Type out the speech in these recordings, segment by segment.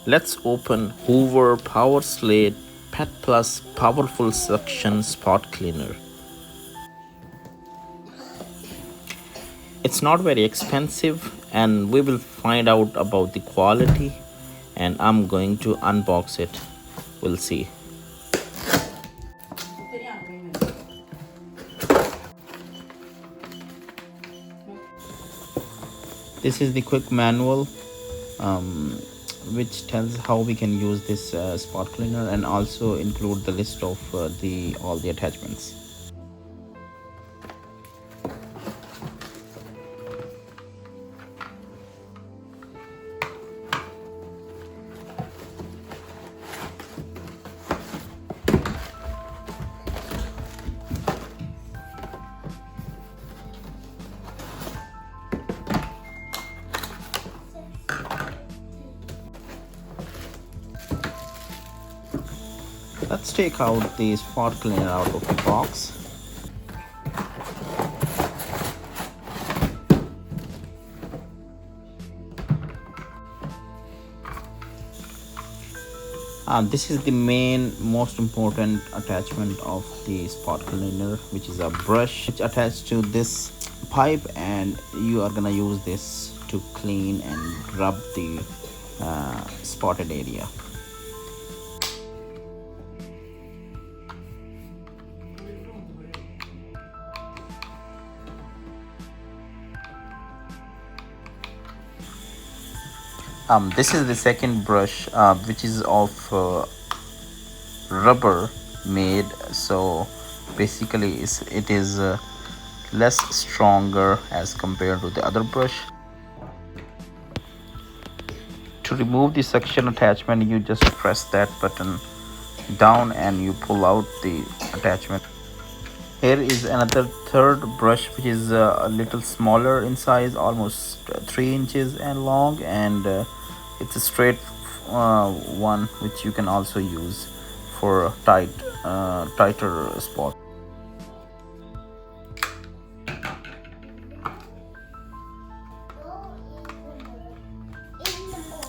Let's open Hoover CleanSlate Pet Plus Powerful Suction Spot Cleaner. It's not very expensive, and we will find out about the quality, and I'm going to unbox it. We'll see. This is the quick manual which tells how we can use this spot cleaner, and also include the list of all the attachments. Let's take out the spot cleaner out of the box. This is the most important attachment of the spot cleaner, which is a brush which attached to this pipe, and you are gonna use this to clean and rub the spotted area. This is the second brush, which is of rubber made, so basically it is less stronger as compared to the other brush. To remove the suction attachment, you just press that button down and you pull out the attachment. Here is another third brush, which is a little smaller in size, almost 3 inches and long, and it's a straight one which you can also use for tighter spot.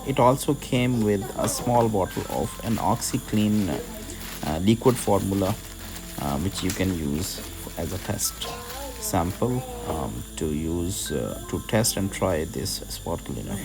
It also came with a small bottle of an OxyClean liquid formula, which you can use as a test sample to test and try this spot cleaner.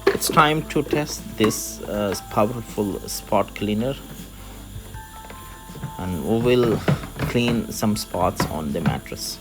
It's time to test this powerful spot cleaner, and we will clean some spots on the mattress.